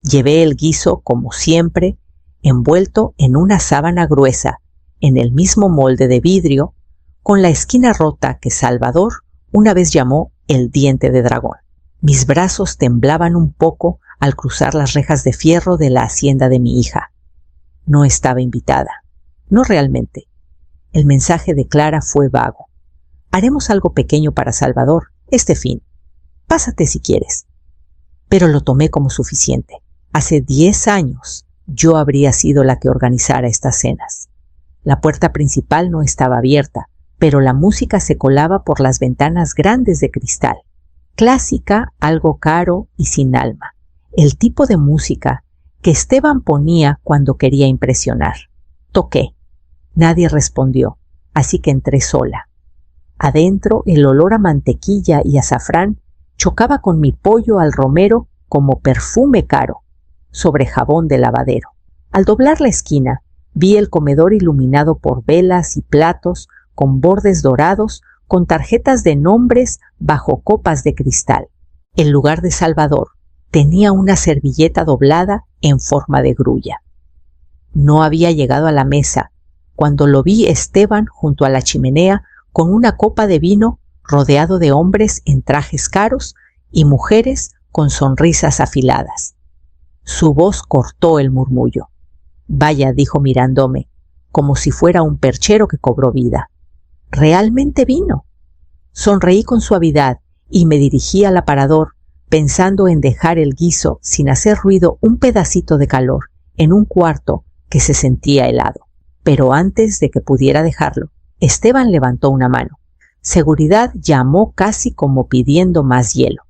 Llevé el guiso, como siempre, envuelto en una sábana gruesa, en el mismo molde de vidrio, con la esquina rota que Salvador una vez llamó el diente de dragón. Mis brazos temblaban un poco al cruzar las rejas de fierro de la hacienda de mi hija. No estaba invitada. No realmente. El mensaje de Clara fue vago. Haremos algo pequeño para Salvador, este fin. Pásate si quieres. Pero lo tomé como suficiente. Hace 10 años yo habría sido la que organizara estas cenas. La puerta principal no estaba abierta, pero la música se colaba por las ventanas grandes de cristal. Clásica, algo caro y sin alma. El tipo de música que Esteban ponía cuando quería impresionar. Toqué. Nadie respondió, así que entré sola. Adentro, el olor a mantequilla y azafrán chocaba con mi pollo al romero como perfume caro, sobre jabón de lavadero. Al doblar la esquina, vi el comedor iluminado por velas y platos con bordes dorados, con tarjetas de nombres bajo copas de cristal. En lugar de Salvador, tenía una servilleta doblada en forma de grulla. No había llegado a la mesa cuando lo vi Esteban junto a la chimenea con una copa de vino rodeado de hombres en trajes caros y mujeres con sonrisas afiladas. Su voz cortó el murmullo. Vaya, dijo mirándome, como si fuera un perchero que cobró vida. ¿Realmente vino? Sonreí con suavidad y me dirigí al aparador, pensando en dejar el guiso sin hacer ruido un pedacito de calor en un cuarto que se sentía helado. Pero antes de que pudiera dejarlo, Esteban levantó una mano. Seguridad llamó casi como pidiendo más hielo.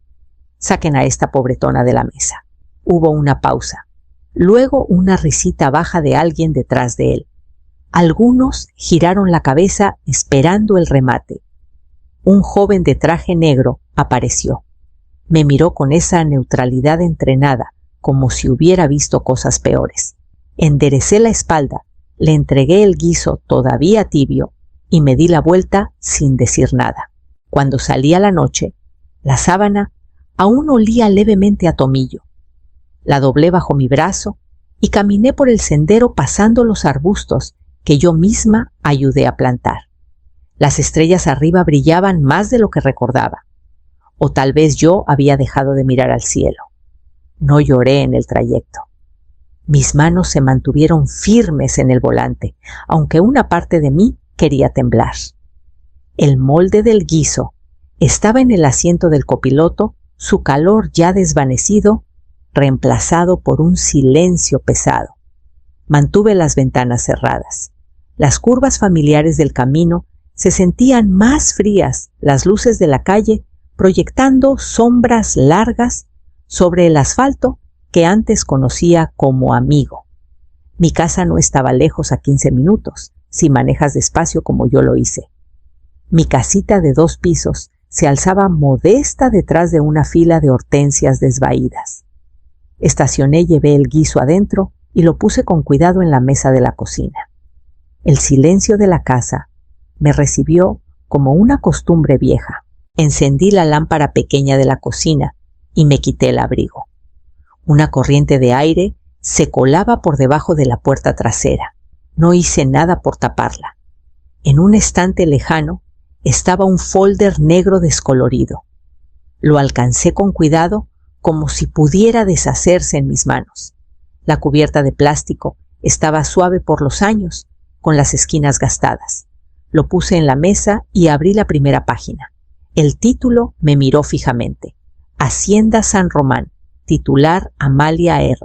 Saquen a esta pobretona de la mesa. Hubo una pausa. Luego una risita baja de alguien detrás de él. Algunos giraron la cabeza esperando el remate. Un joven de traje negro apareció. Me miró con esa neutralidad entrenada, como si hubiera visto cosas peores. Enderecé la espalda, le entregué el guiso todavía tibio y me di la vuelta sin decir nada. Cuando salí a la noche, la sábana aún olía levemente a tomillo. La doblé bajo mi brazo y caminé por el sendero pasando los arbustos que yo misma ayudé a plantar. Las estrellas arriba brillaban más de lo que recordaba. O tal vez yo había dejado de mirar al cielo. No lloré en el trayecto. Mis manos se mantuvieron firmes en el volante, aunque una parte de mí quería temblar. El molde del guiso estaba en el asiento del copiloto, su calor ya desvanecido, reemplazado por un silencio pesado. Mantuve las ventanas cerradas. Las curvas familiares del camino se sentían más frías, las luces de la calle proyectando sombras largas sobre el asfalto que antes conocía como amigo. Mi casa no estaba lejos a 15 minutos, si manejas despacio como yo lo hice. Mi casita de 2 pisos se alzaba modesta detrás de una fila de hortensias desvaídas. Estacioné, llevé el guiso adentro y lo puse con cuidado en la mesa de la cocina. El silencio de la casa me recibió como una costumbre vieja. Encendí la lámpara pequeña de la cocina y me quité el abrigo. Una corriente de aire se colaba por debajo de la puerta trasera. No hice nada por taparla. En un estante lejano estaba un folder negro descolorido. Lo alcancé con cuidado como si pudiera deshacerse en mis manos. La cubierta de plástico estaba suave por los años, con las esquinas gastadas. Lo puse en la mesa y abrí la primera página. El título me miró fijamente. Hacienda San Román, titular Amalia R.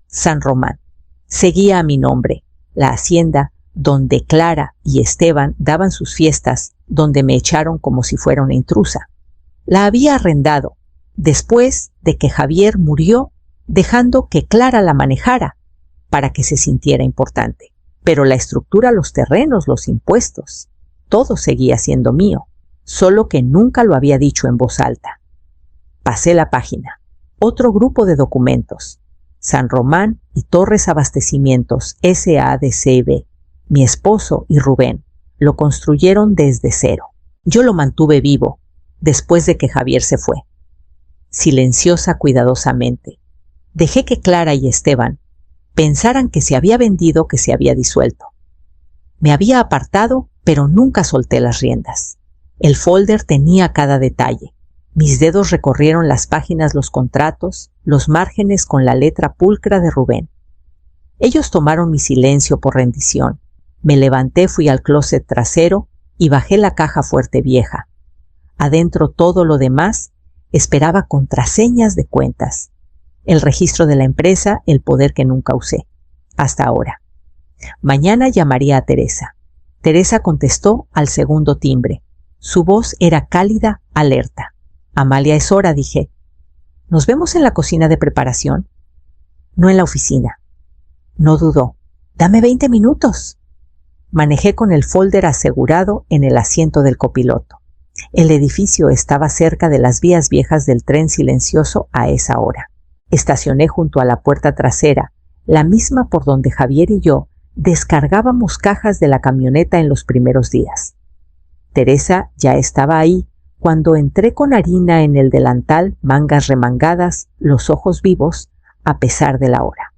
San Román. Seguía a mi nombre, la hacienda donde Clara y Esteban daban sus fiestas, donde me echaron como si fuera una intrusa. La había arrendado después de que Javier murió, dejando que Clara la manejara para que se sintiera importante. Pero la estructura, los terrenos, los impuestos, todo seguía siendo mío, solo que nunca lo había dicho en voz alta. Pasé la página. Otro grupo de documentos. San Román y Torres Abastecimientos S.A.D.C.B. Mi esposo y Rubén lo construyeron desde cero. Yo lo mantuve vivo después de que Javier se fue. Silenciosa cuidadosamente. Dejé que Clara y Esteban pensaran que se había vendido, que se había disuelto. Me había apartado, pero nunca solté las riendas. El folder tenía cada detalle. Mis dedos recorrieron las páginas, los contratos, los márgenes con la letra pulcra de Rubén. Ellos tomaron mi silencio por rendición. Me levanté, fui al closet trasero y bajé la caja fuerte vieja. Adentro todo lo demás esperaba contraseñas de cuentas. El registro de la empresa, el poder que nunca usé. Hasta ahora. Mañana llamaría a Teresa. Teresa contestó al segundo timbre. Su voz era cálida, alerta. Amalia, es hora, dije. ¿Nos vemos en la cocina de preparación? No, en la oficina. No dudó. Dame 20 minutos. Manejé con el folder asegurado en el asiento del copiloto. El edificio estaba cerca de las vías viejas del tren silencioso a esa hora. Estacioné junto a la puerta trasera, la misma por donde Javier y yo descargábamos cajas de la camioneta en los primeros días. Teresa ya estaba ahí cuando entré con harina en el delantal, mangas remangadas, los ojos vivos, a pesar de la hora.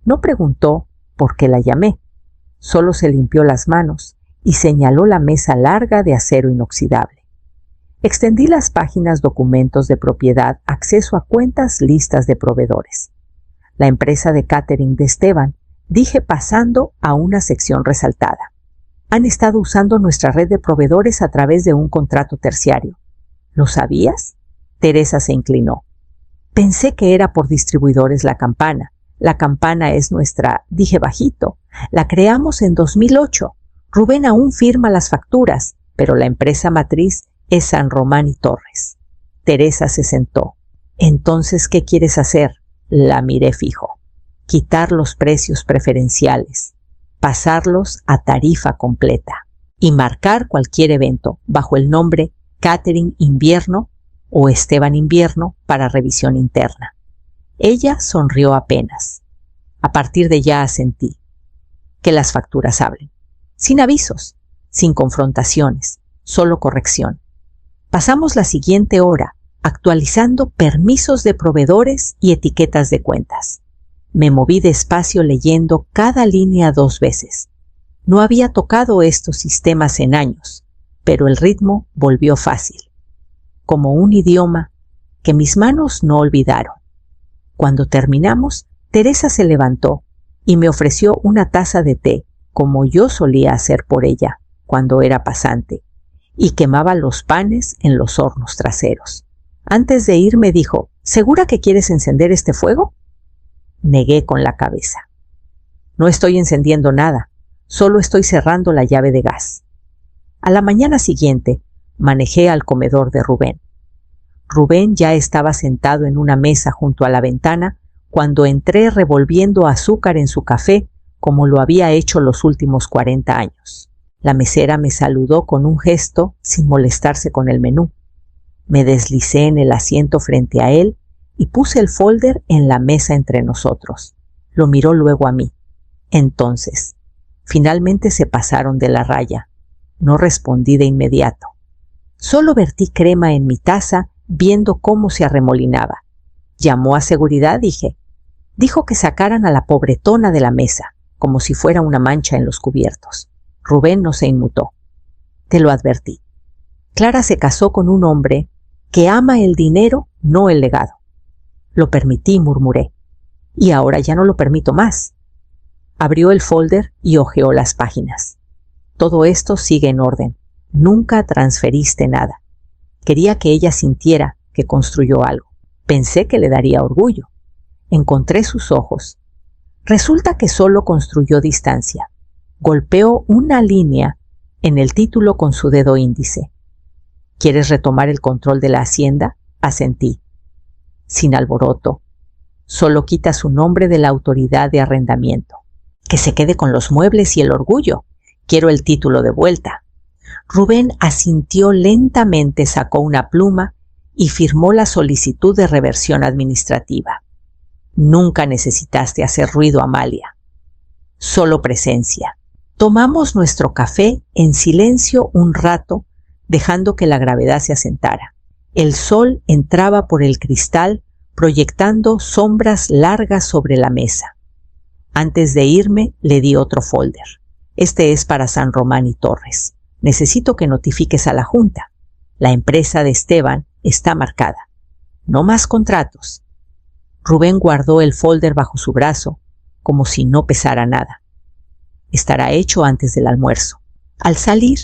No preguntó por qué la llamé. Solo se limpió las manos y señaló la mesa larga de acero inoxidable. Extendí las páginas, documentos de propiedad, acceso a cuentas, listas de proveedores. La empresa de catering de Esteban, dije pasando a una sección resaltada. Han estado usando nuestra red de proveedores a través de un contrato terciario. ¿Lo sabías? Teresa se inclinó. Pensé que era por Distribuidores La Campana. La Campana es nuestra, dije bajito. La creamos en 2008. Rubén aún firma las facturas, pero la empresa matriz es San Román y Torres. Teresa se sentó. Entonces, ¿qué quieres hacer? La miré fijo. Quitar los precios preferenciales, pasarlos a tarifa completa y marcar cualquier evento bajo el nombre Catering Invierno o Esteban Invierno para revisión interna. Ella sonrió apenas. A partir de ya asentí. Que las facturas hablen. Sin avisos, sin confrontaciones, solo corrección. Pasamos la siguiente hora actualizando permisos de proveedores y etiquetas de cuentas. Me moví despacio leyendo cada línea 2 veces. No había tocado estos sistemas en años, pero el ritmo volvió fácil, como un idioma que mis manos no olvidaron. Cuando terminamos, Teresa se levantó y me ofreció una taza de té, como yo solía hacer por ella cuando era pasante, y quemaba los panes en los hornos traseros. Antes de irme dijo, ¿segura que quieres encender este fuego? Negué con la cabeza. No estoy encendiendo nada, solo estoy cerrando la llave de gas. A la mañana siguiente, manejé al comedor de Rubén. Rubén ya estaba sentado en una mesa junto a la ventana cuando entré revolviendo azúcar en su café como lo había hecho los últimos 40 años. La mesera me saludó con un gesto sin molestarse con el menú. Me deslicé en el asiento frente a él y puse el folder en la mesa entre nosotros. Lo miró luego a mí. Entonces, finalmente se pasaron de la raya. No respondí de inmediato. Solo vertí crema en mi taza viendo cómo se arremolinaba. Llamó a seguridad, dije. Dijo que sacaran a la pobretona de la mesa, como si fuera una mancha en los cubiertos. Rubén no se inmutó. Te lo advertí. Clara se casó con un hombre que ama el dinero, no el legado. Lo permití, murmuré. Y ahora ya no lo permito más. Abrió el folder y hojeó las páginas. Todo esto sigue en orden. Nunca transferiste nada. Quería que ella sintiera que construyó algo. Pensé que le daría orgullo. Encontré sus ojos. Resulta que solo construyó distancia. Golpeó una línea en el título con su dedo índice. ¿Quieres retomar el control de la hacienda? Asentí. Sin alboroto. Solo quita su nombre de la autoridad de arrendamiento. Que se quede con los muebles y el orgullo. Quiero el título de vuelta. Rubén asintió lentamente, sacó una pluma y firmó la solicitud de reversión administrativa. Nunca necesitaste hacer ruido, Amalia. Solo presencia. Tomamos nuestro café en silencio un rato, dejando que la gravedad se asentara. El sol entraba por el cristal proyectando sombras largas sobre la mesa. Antes de irme, le di otro folder. Este es para San Román y Torres. Necesito que notifiques a la Junta. La empresa de Esteban está marcada. No más contratos. Rubén guardó el folder bajo su brazo, como si no pesara nada. Estará hecho antes del almuerzo. Al salir,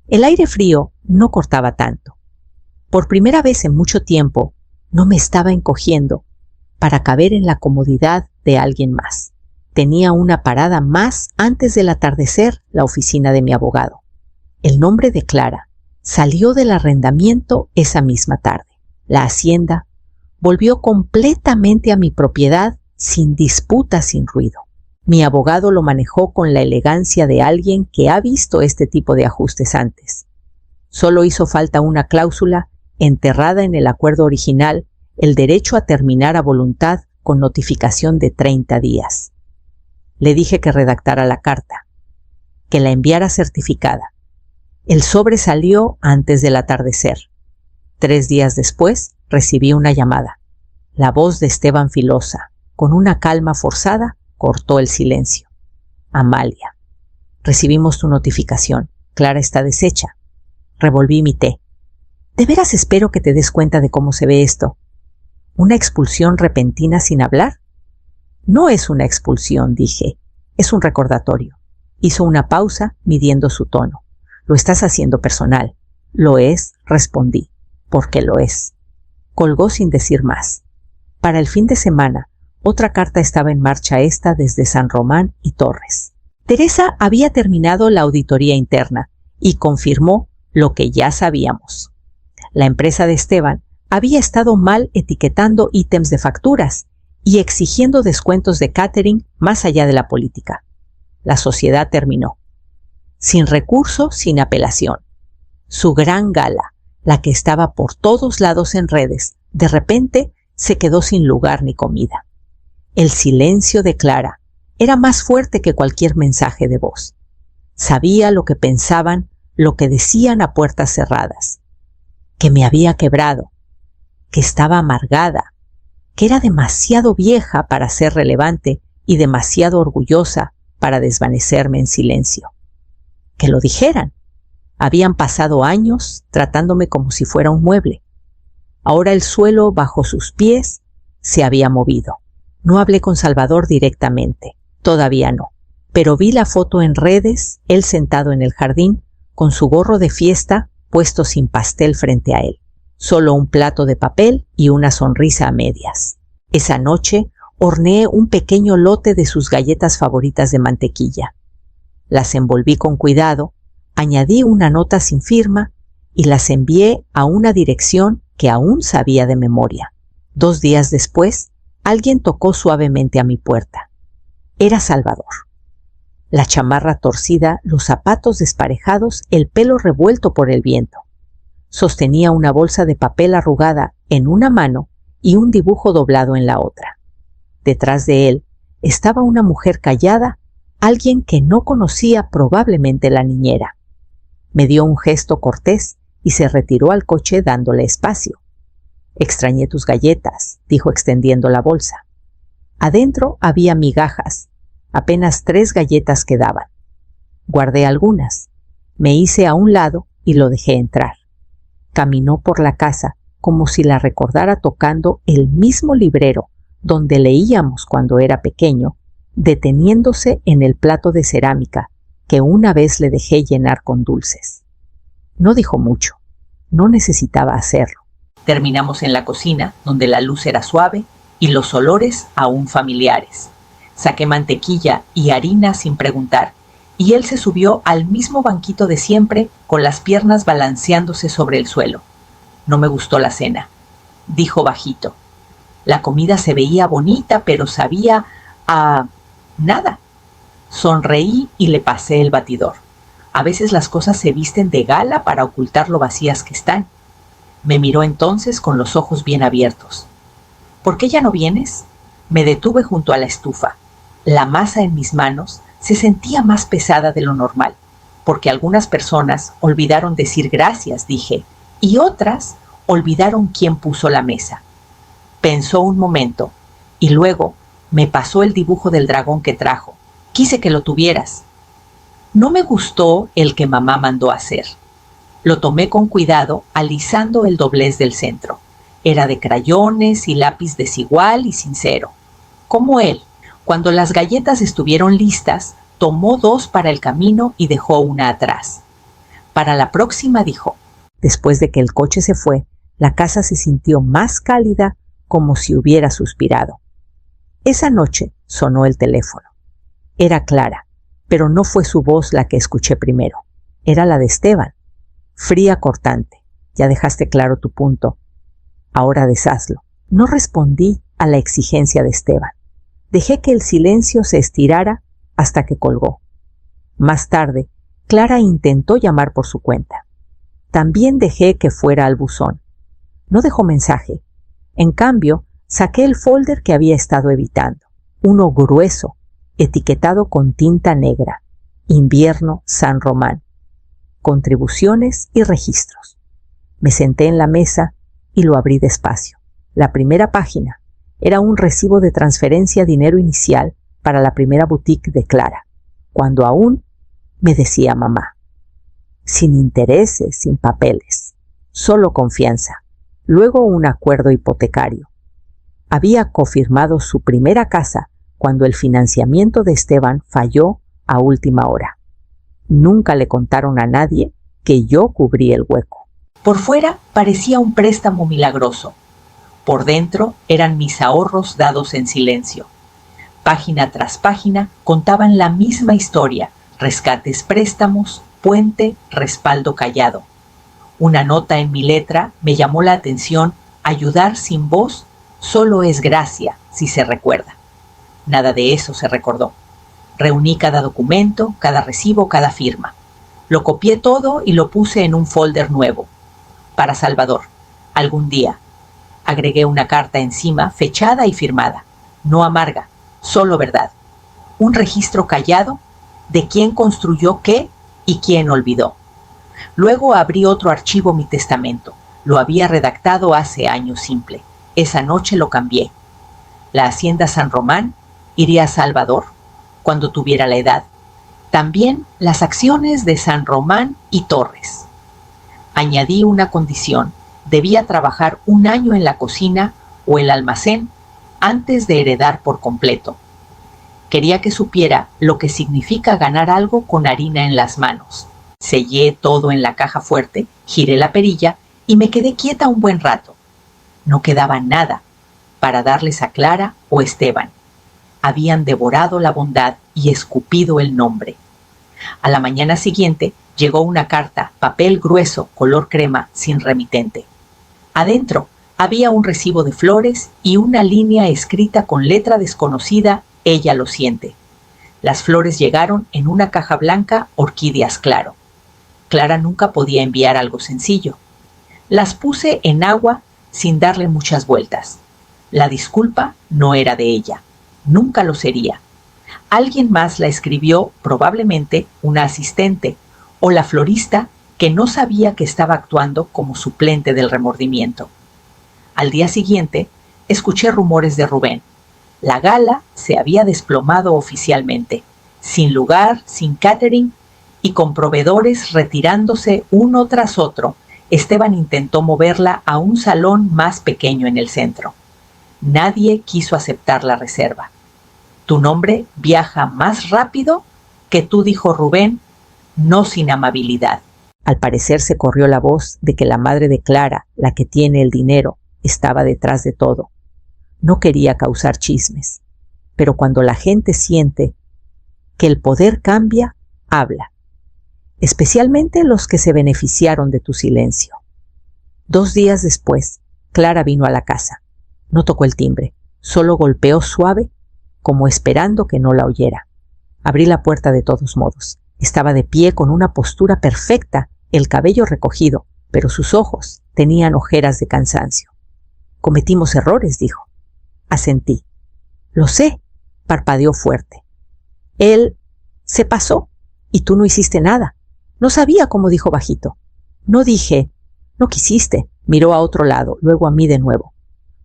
el aire frío no cortaba tanto. Por primera vez en mucho tiempo, no me estaba encogiendo para caber en la comodidad de alguien más. Tenía una parada más antes del atardecer la oficina de mi abogado. El nombre de Clara salió del arrendamiento esa misma tarde. La hacienda volvió completamente a mi propiedad sin disputa, sin ruido. Mi abogado lo manejó con la elegancia de alguien que ha visto este tipo de ajustes antes. Solo hizo falta una cláusula enterrada en el acuerdo original, el derecho a terminar a voluntad con notificación de 30 días. Le dije que redactara la carta, que la enviara certificada. El sobre salió antes del atardecer. 3 días después recibí una llamada. La voz de Esteban Filosa, con una calma forzada, cortó el silencio. Amalia. Recibimos tu notificación. Clara está deshecha. Revolví mi té. ¿De veras espero que te des cuenta de cómo se ve esto? ¿Una expulsión repentina sin hablar? No es una expulsión, dije. Es un recordatorio. Hizo una pausa midiendo su tono. Lo estás haciendo personal. Lo es, respondí. Porque lo es. Colgó sin decir más. Para el fin de semana, otra carta estaba en marcha, esta desde San Román y Torres. Teresa había terminado la auditoría interna y confirmó lo que ya sabíamos. La empresa de Esteban había estado mal etiquetando ítems de facturas y exigiendo descuentos de catering más allá de la política. La sociedad terminó. Sin recurso, sin apelación. Su gran gala, la que estaba por todos lados en redes, de repente se quedó sin lugar ni comida. El silencio de Clara era más fuerte que cualquier mensaje de voz. Sabía lo que pensaban, lo que decían a puertas cerradas. Que me había quebrado, que estaba amargada, que era demasiado vieja para ser relevante y demasiado orgullosa para desvanecerme en silencio. Que lo dijeran. Habían pasado años tratándome como si fuera un mueble. Ahora el suelo bajo sus pies se había movido. No hablé con Salvador directamente, todavía no, pero vi la foto en redes, él sentado en el jardín, con su gorro de fiesta puesto sin pastel frente a él, solo un plato de papel y una sonrisa a medias. Esa noche horneé un pequeño lote de sus galletas favoritas de mantequilla. Las envolví con cuidado, añadí una nota sin firma y las envié a una dirección que aún sabía de memoria. 2 días después, alguien tocó suavemente a mi puerta. Era Salvador. La chamarra torcida, los zapatos desparejados, el pelo revuelto por el viento. Sostenía una bolsa de papel arrugada en una mano y un dibujo doblado en la otra. Detrás de él estaba una mujer callada, alguien que no conocía, probablemente la niñera. Me dio un gesto cortés y se retiró al coche dándole espacio. Extrañé tus galletas, dijo extendiendo la bolsa. Adentro había migajas, apenas 3 galletas quedaban. Guardé algunas, me hice a un lado y lo dejé entrar. Caminó por la casa como si la recordara tocando el mismo librero donde leíamos cuando era pequeño, deteniéndose en el plato de cerámica que una vez le dejé llenar con dulces. No dijo mucho, no necesitaba hacerlo. Terminamos en la cocina, donde la luz era suave y los olores aún familiares. Saqué mantequilla y harina sin preguntar, y él se subió al mismo banquito de siempre, con las piernas balanceándose sobre el suelo. No me gustó la cena, dijo bajito. La comida se veía bonita, pero sabía a nada. Sonreí y le pasé el batidor. A veces las cosas se visten de gala para ocultar lo vacías que están. Me miró entonces con los ojos bien abiertos. ¿Por qué ya no vienes? Me detuve junto a la estufa. La masa en mis manos se sentía más pesada de lo normal, porque algunas personas olvidaron decir gracias, dije, y otras olvidaron quién puso la mesa. Pensó un momento y luego me pasó el dibujo del dragón que trajo. Quise que lo tuvieras. No me gustó el que mamá mandó hacer. Lo tomé con cuidado, alisando el doblez del centro. Era de crayones y lápiz desigual y sincero. Como él, cuando las galletas estuvieron listas, tomó 2 para el camino y dejó una atrás. Para la próxima dijo. Después de que el coche se fue, la casa se sintió más cálida, como si hubiera suspirado. Esa noche sonó el teléfono. Era Clara, pero no fue su voz la que escuché primero. Era la de Esteban. Fría, cortante. Ya dejaste claro tu punto. Ahora deshazlo. No respondí a la exigencia de Esteban. Dejé que el silencio se estirara hasta que colgó. Más tarde, Clara intentó llamar por su cuenta. También dejé que fuera al buzón. No dejó mensaje. En cambio, saqué el folder que había estado evitando. Uno grueso, etiquetado con tinta negra. Invierno San Román. Contribuciones y registros. Me senté en la mesa y lo abrí despacio. La primera página era un recibo de transferencia dinero inicial para la primera boutique de Clara, cuando aún me decía mamá. Sin intereses, sin papeles, solo confianza. Luego un acuerdo hipotecario. Había cofirmado su primera casa cuando el financiamiento de Esteban falló a última hora. Nunca le contaron a nadie que yo cubrí el hueco. Por fuera parecía un préstamo milagroso. Por dentro eran mis ahorros dados en silencio. Página tras página contaban la misma historia: rescates, préstamos, puente, respaldo callado. Una nota en mi letra me llamó la atención: ayudar sin voz solo es gracia si se recuerda. Nada de eso se recordó. Reuní cada documento, cada recibo, cada firma. Lo copié todo y lo puse en un folder nuevo. Para Salvador, algún día. Agregué una carta encima, fechada y firmada. No amarga, solo verdad. Un registro callado de quién construyó qué y quién olvidó. Luego abrí otro archivo, mi testamento. Lo había redactado hace años simple. Esa noche lo cambié. La hacienda San Román iría a Salvador cuando tuviera la edad. También las acciones de San Román y Torres. Añadí una condición: debía trabajar 1 año en la cocina o el almacén antes de heredar por completo. Quería que supiera lo que significa ganar algo con harina en las manos. Sellé todo en la caja fuerte, giré la perilla y me quedé quieta un buen rato. No quedaba nada para darles a Clara o Esteban. Habían devorado la bondad y escupido el nombre. A la mañana siguiente llegó una carta, papel grueso, color crema, sin remitente. Adentro había un recibo de flores y una línea escrita con letra desconocida: ella lo siente. Las flores llegaron en una caja blanca, orquídeas claro. Clara nunca podía enviar algo sencillo. Las puse en agua sin darle muchas vueltas. La disculpa no era de ella. Nunca lo sería. Alguien más la escribió, probablemente una asistente o la florista que no sabía que estaba actuando como suplente del remordimiento. Al día siguiente, escuché rumores de Rubén. La gala se había desplomado oficialmente, sin lugar, sin catering y con proveedores retirándose uno tras otro. Esteban intentó moverla a un salón más pequeño en el centro. Nadie quiso aceptar la reserva. Tu nombre viaja más rápido que tú, dijo Rubén, no sin amabilidad. Al parecer se corrió la voz de que la madre de Clara, la que tiene el dinero, estaba detrás de todo. No quería causar chismes, pero cuando la gente siente que el poder cambia, habla. Especialmente los que se beneficiaron de tu silencio. 2 días después, Clara vino a la casa. No tocó el timbre, solo golpeó suave, como esperando que no la oyera. Abrí la puerta de todos modos. Estaba de pie con una postura perfecta, el cabello recogido, pero sus ojos tenían ojeras de cansancio. Cometimos errores, dijo. Asentí. Lo sé, parpadeó fuerte. Él se pasó y tú no hiciste nada. No sabía cómo, dijo bajito. No dije, no quisiste. Miró a otro lado, luego a mí de nuevo.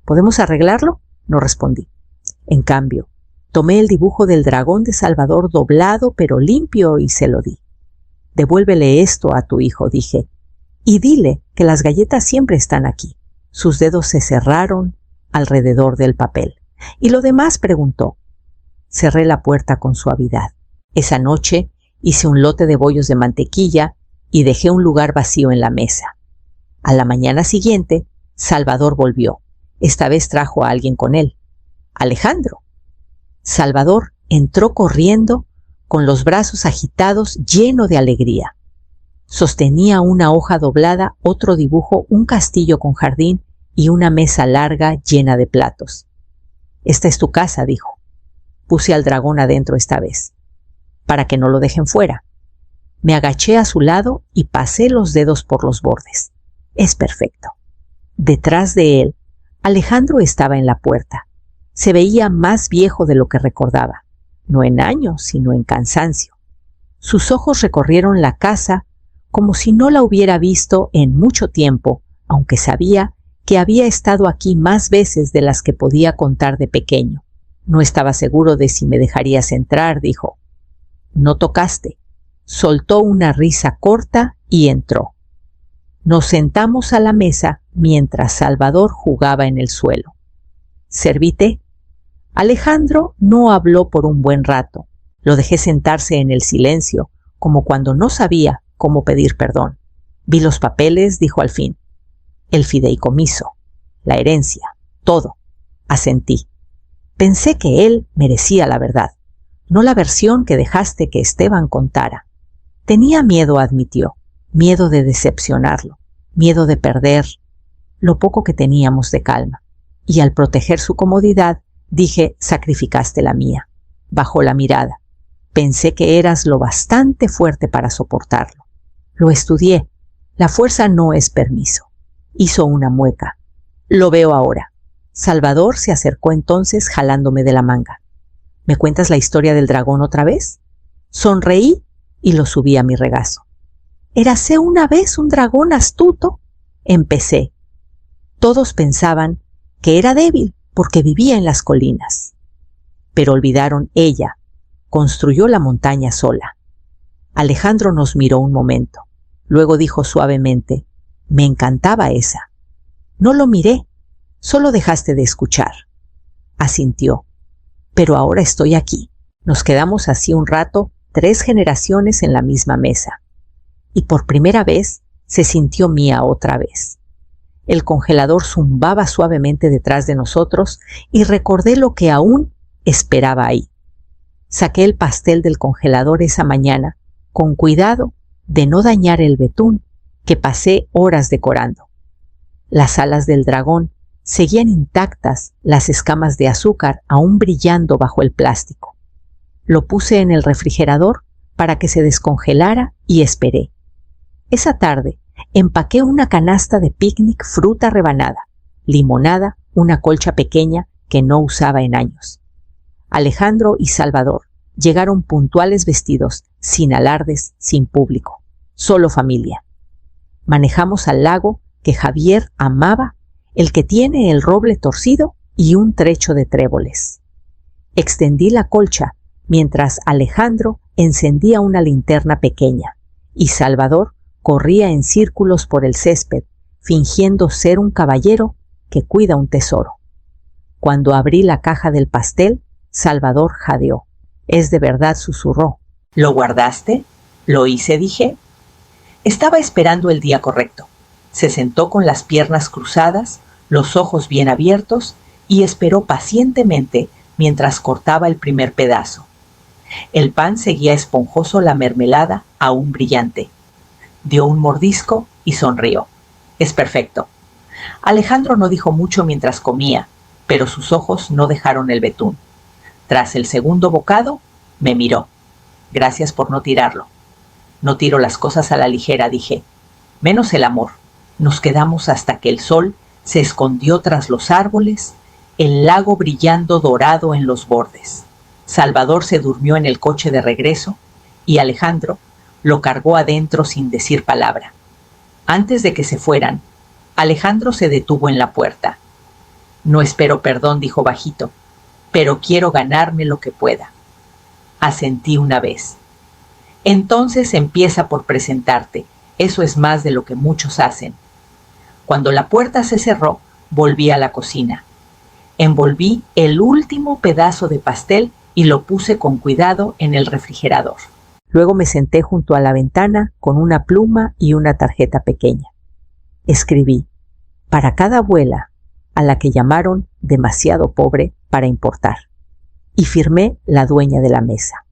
¿Podemos arreglarlo? No respondí. En cambio, tomé el dibujo del dragón de Salvador doblado pero limpio y se lo di. Devuélvele esto a tu hijo, dije, y dile que las galletas siempre están aquí. Sus dedos se cerraron alrededor del papel. ¿Y lo demás? Preguntó. Cerré la puerta con suavidad. Esa noche hice un lote de bollos de mantequilla y dejé un lugar vacío en la mesa. A la mañana siguiente, Salvador volvió. Esta vez trajo a alguien con él. Alejandro. Salvador entró corriendo con los brazos agitados, lleno de alegría. Sostenía una hoja doblada, otro dibujo, un castillo con jardín y una mesa larga llena de platos. Esta es tu casa, dijo. Puse al dragón adentro esta vez, para que no lo dejen fuera. Me agaché a su lado y pasé los dedos por los bordes. Es perfecto. Detrás de él, Alejandro estaba en la puerta. Se veía más viejo de lo que recordaba, no en años, sino en cansancio. Sus ojos recorrieron la casa como si no la hubiera visto en mucho tiempo, aunque sabía que había estado aquí más veces de las que podía contar de pequeño. No estaba seguro de si me dejarías entrar, dijo. No tocaste. Soltó una risa corta y entró. Nos sentamos a la mesa mientras Salvador jugaba en el suelo. Serví té. Alejandro no habló por un buen rato. Lo dejé sentarse en el silencio, como cuando no sabía cómo pedir perdón. Vi los papeles, dijo al fin. El fideicomiso, la herencia, todo. Asentí. Pensé que él merecía la verdad, no la versión que dejaste que Esteban contara. Tenía miedo, admitió, miedo de decepcionarlo, miedo de perder lo poco que teníamos de calma. Y al proteger su comodidad, dije, sacrificaste la mía. Bajó la mirada. Pensé que eras lo bastante fuerte para soportarlo. Lo estudié. La fuerza no es permiso. Hizo una mueca. Lo veo ahora. Salvador se acercó entonces jalándome de la manga. ¿Me cuentas la historia del dragón otra vez? Sonreí y lo subí a mi regazo. Érase una vez un dragón astuto. Empecé. Todos pensaban que era débil porque vivía en las colinas. Pero olvidaron ella. Construyó la montaña sola. Alejandro nos miró un momento. Luego dijo suavemente, me encantaba esa. No lo miré, solo dejaste de escuchar. Asintió. Pero ahora estoy aquí. Nos quedamos así un rato, 3 generaciones en la misma mesa. Y por primera vez se sintió mía otra vez. El congelador zumbaba suavemente detrás de nosotros y recordé lo que aún esperaba ahí. Saqué el pastel del congelador esa mañana, con cuidado de no dañar el betún que pasé horas decorando. Las alas del dragón seguían intactas, las escamas de azúcar aún brillando bajo el plástico. Lo puse en el refrigerador para que se descongelara y esperé. Esa tarde empaqué una canasta de picnic, fruta rebanada, limonada, una colcha pequeña que no usaba en años. Alejandro y Salvador llegaron puntuales vestidos, sin alardes, sin público, solo familia. Manejamos al lago que Javier amaba, el que tiene el roble torcido y un trecho de tréboles. Extendí la colcha mientras Alejandro encendía una linterna pequeña y Salvador corría en círculos por el césped, fingiendo ser un caballero que cuida un tesoro. Cuando abrí la caja del pastel, Salvador jadeó. Es de verdad, susurró. ¿Lo guardaste? ¿Lo hice? Dije. Estaba esperando el día correcto. Se sentó con las piernas cruzadas, los ojos bien abiertos y esperó pacientemente mientras cortaba el primer pedazo. El pan seguía esponjoso, la mermelada aún brillante. Dio un mordisco y sonrió. Es perfecto. Alejandro no dijo mucho mientras comía, pero sus ojos no dejaron el betún. Tras el segundo bocado, me miró. Gracias por no tirarlo. No tiro las cosas a la ligera, dije. Menos el amor. Nos quedamos hasta que el sol se escondió tras los árboles, el lago brillando dorado en los bordes. Salvador se durmió en el coche de regreso y Alejandro lo cargó adentro sin decir palabra. Antes de que se fueran, Alejandro se detuvo en la puerta. No espero perdón, dijo bajito, pero quiero ganarme lo que pueda. Asentí una vez. Entonces empieza por presentarte. Eso es más de lo que muchos hacen. Cuando la puerta se cerró, volví a la cocina. Envolví el último pedazo de pastel y lo puse con cuidado en el refrigerador. Luego me senté junto a la ventana con una pluma y una tarjeta pequeña. Escribí: para cada abuela a la que llamaron demasiado pobre para importar. Y firmé la dueña de la mesa.